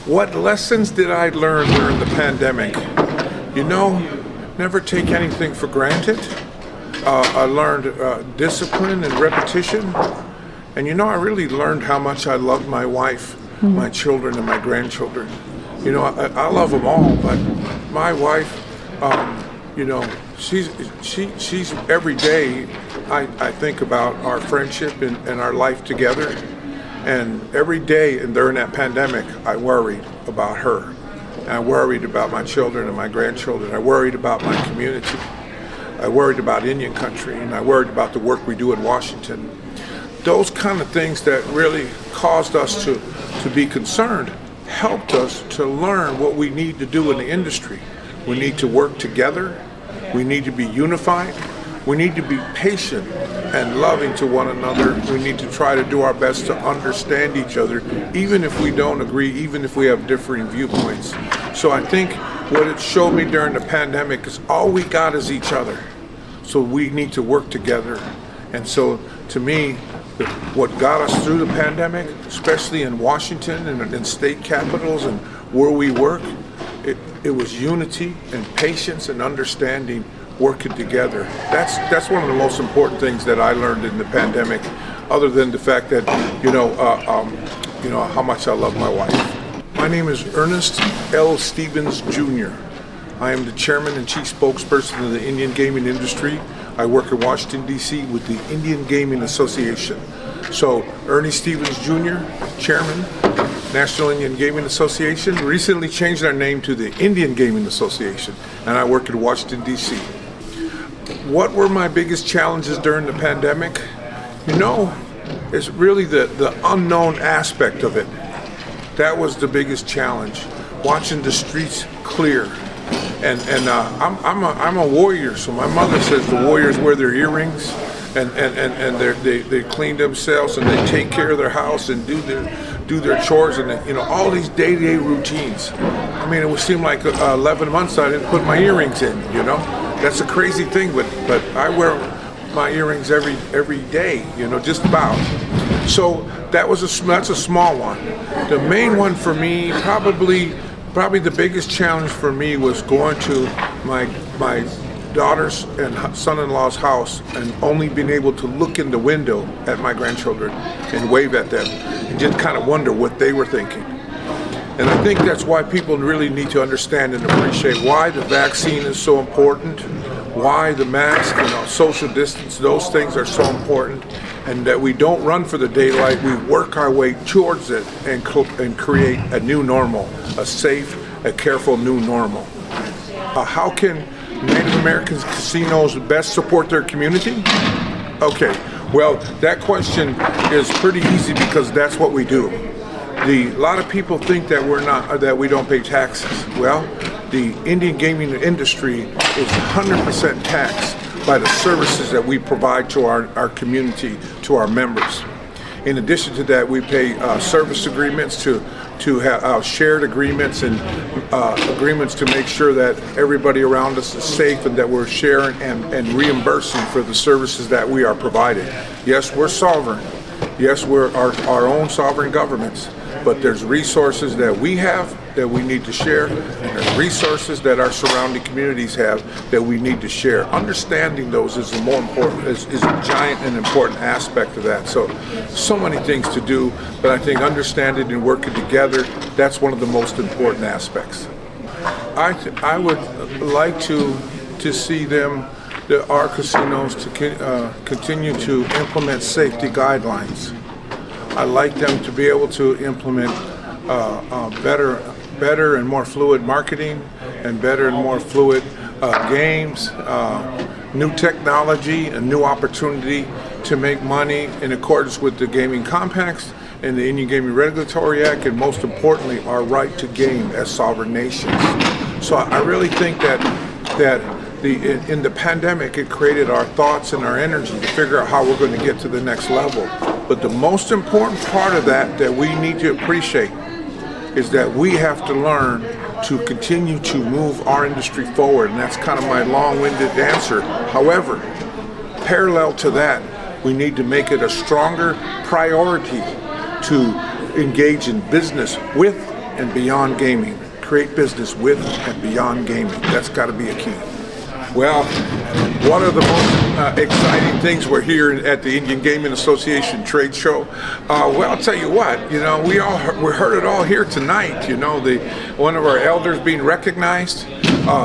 What lessons did I learn during the pandemic? You know, never take anything for granted. I learned discipline and repetition. And you know, I really learned how much I love my wife, my children, and my grandchildren. You know, I love them all, but my wife, you know, she's every day I think about our friendship and our life together. And every day and during that pandemic, I worried about her. And I worried about my children and my grandchildren. I worried about my community. I worried about Indian country, and I worried about the work we do in Washington. Those kind of things that really caused us to be concerned helped us to learn what we need to do in the industry. We need to work together. We need to be unified. We need to be patient and loving to one another. We need to try to do our best to understand each other, even if we don't agree, even if we have differing viewpoints. So I think what it showed me during the pandemic is all we got is each other. So we need to work together. And so to me, what got us through the pandemic, especially in Washington and in state capitals and where we work, it was unity and patience and understanding, working together. That's one of the most important things that I learned in the pandemic, other than the fact that you know how much I love my wife. My name is Ernest L. Stevens Jr. I am the chairman and chief spokesperson of the Indian gaming industry. I work in Washington, D.C. with the Indian Gaming Association. So Ernie Stevens Jr., chairman, National Indian Gaming Association, recently changed our name to the Indian Gaming Association, and I work in Washington, D.C. What were my biggest challenges during the pandemic? You know, it's really the unknown aspect of it. That was the biggest challenge, watching the streets clear. And I'm a warrior, so my mother says the warriors wear their earrings and they clean themselves and they take care of their house and do their chores and you know all these day-to-day routines. I mean, it would seem like 11 months I didn't put my earrings in. You know, that's a crazy thing, but I wear my earrings every day. You know, just about. So that's a small one. The main one for me, probably the biggest challenge for me was going to my daughter's and son-in-law's house and only being able to look in the window at my grandchildren and wave at them and just kind of wonder what they were thinking. And I think that's why people really need to understand and appreciate why the vaccine is so important, why the mask and social distance, those things are so important, and that we don't run for the daylight, we work our way towards it and create a new normal, a safe, a careful new normal. How can Native American casinos best support their community? Okay, well, that question is pretty easy because that's what we do. A lot of people think that we don't pay taxes. Well, the Indian gaming industry is 100% taxed by the services that we provide to our community, to our members. In addition to that, we pay service agreements to have shared agreements and agreements to make sure that everybody around us is safe and that we're sharing and reimbursing for the services that we are providing. Yes, we're sovereign. Yes, we're our own sovereign governments. But there's resources that we have that we need to share, and there's resources that our surrounding communities have that we need to share. Understanding those is more important, is a giant and important aspect of that. So many things to do, but I think understanding and working together, that's one of the most important aspects. I would like to see our casinos to continue to implement safety guidelines. I like them to be able to implement better and more fluid marketing and better and more fluid games, new technology and new opportunity to make money in accordance with the gaming compacts and the Indian Gaming Regulatory Act, and most importantly, our right to game as sovereign nations. So I really think that in the pandemic, it created our thoughts and our energy to figure out how we're going to get to the next level. But the most important part of that we need to appreciate is that we have to learn to continue to move our industry forward. And that's kind of my long-winded answer. However, parallel to that, we need to make it a stronger priority to engage in business with and beyond gaming. Create business with and beyond gaming. That's got to be a key. Well, one of the most exciting things we're here at the Indian Gaming Association trade show. Well, I'll tell you what, we heard it all here tonight. One of our elders being recognized.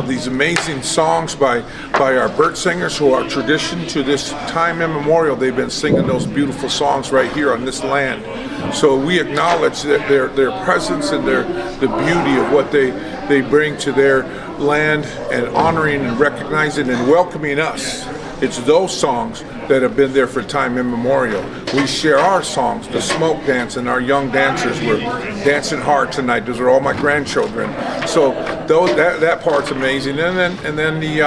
These amazing songs by our bird singers who are tradition to this time immemorial. They've been singing those beautiful songs right here on this land. So we acknowledge that their presence and the beauty of what they bring to their land, and honoring and recognizing and welcoming us. It's those songs that have been there for time immemorial. We share our songs, the smoke dance, and our young dancers were dancing hard tonight. Those are all my grandchildren. So that part's amazing. And then the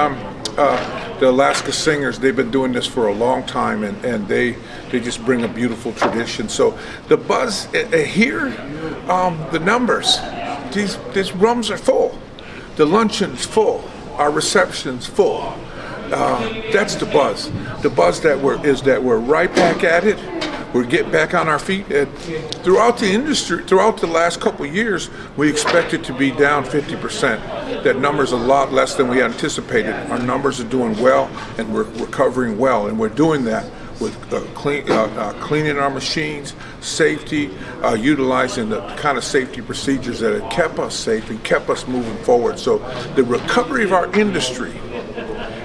Alaska singers, they've been doing this for a long time, and they just bring a beautiful tradition. So the buzz here, the numbers, these rooms are full. The luncheon's full. Our reception's full. That's the buzz. The buzz that we're right back at it. We're getting back on our feet. And throughout the industry, throughout the last couple of years, we expect it to be down 50%. That number's a lot less than we anticipated. Our numbers are doing well, and we're recovering well, and we're doing that with cleaning our machines, safety, utilizing the kind of safety procedures that have kept us safe and kept us moving forward. So the recovery of our industry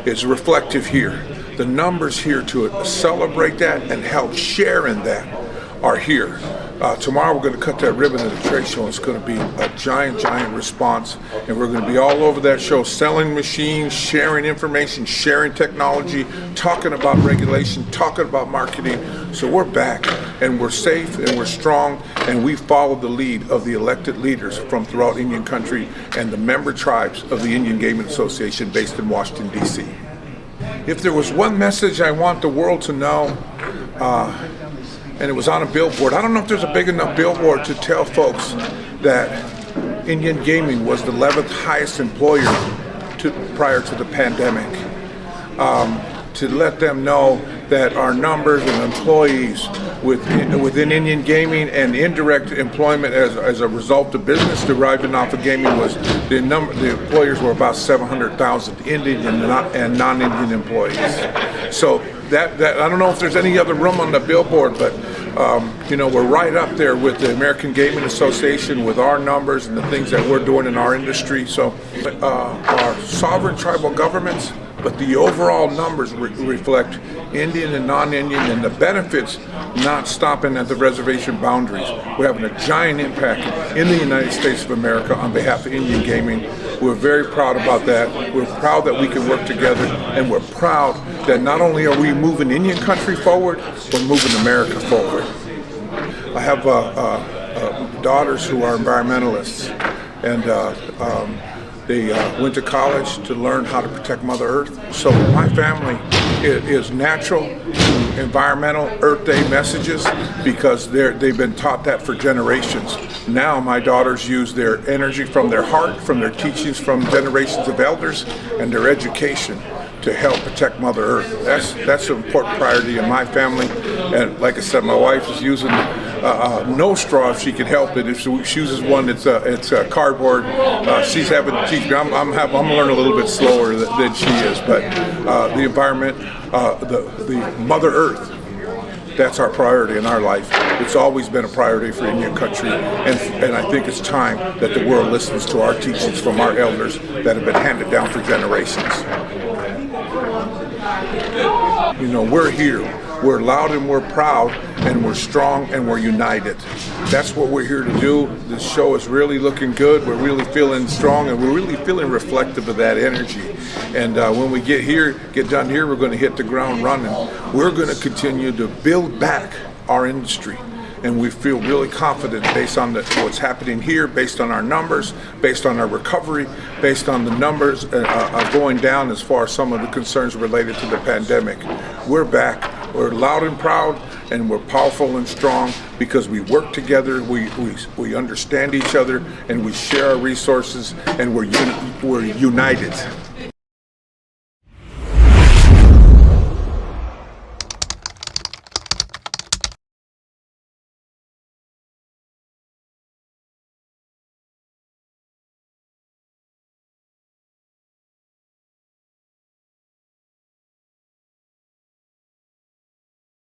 is reflective here. The numbers here to celebrate that and help share in that are here. Tomorrow we're going to cut that ribbon at the trade show. It's going to be a giant response, and we're going to be all over that show selling machines, sharing information, sharing technology, talking about regulation, talking about marketing. So we're back, and we're safe, and we're strong, and we follow the lead of the elected leaders from throughout Indian country and the member tribes of the Indian Gaming Association based in Washington, D.C. If there was one message I want the world to know, and it was on a billboard. I don't know if there's a big enough billboard to tell folks that Indian Gaming was the 11th highest employer prior to the pandemic. To let them know that our numbers of employees within Indian Gaming and indirect employment as a result of business deriving off of gaming was the employers were about 700,000 Indian and non-Indian employees. So that I don't know if there's any other room on the billboard, but we're right up there with the American Gaming Association with our numbers and the things that we're doing in our industry. So our sovereign tribal governments, but the overall numbers reflect Indian and non-Indian, and the benefits not stopping at the reservation boundaries. We're having a giant impact in the United States of America on behalf of Indian Gaming. We're very proud about that. We're proud that we can work together, and we're proud that not only are we moving Indian country forward, we're moving America forward. I have daughters who are environmentalists, and they went to college to learn how to protect Mother Earth. So my family is natural to environmental Earth Day messages because they've been taught that for generations. Now my daughters use their energy from their heart, from their teachings from generations of elders, and their education to help protect Mother Earth. That's an important priority in my family. And like I said, my wife is using no straw if she can help it. If she uses one, it's a cardboard. She's having to teach me. I'm gonna learn a little bit slower than she is. But the environment, the Mother Earth, that's our priority in our life. It's always been a priority for Indian country, and I think it's time that the world listens to our teachings from our elders that have been handed down for generations. We're here. We're loud and we're proud, and we're strong and we're united. That's what we're here to do. This show is really looking good. We're really feeling strong, and we're really feeling reflective of that energy. And when we get done here, we're going to hit the ground running. We're going to continue to build back our industry. And we feel really confident based on what's happening here, based on our numbers, based on our recovery, based on the numbers going down as far as some of the concerns related to the pandemic. We're back. We're loud and proud, and we're powerful and strong because we work together, we understand each other, and we share our resources, and we're united.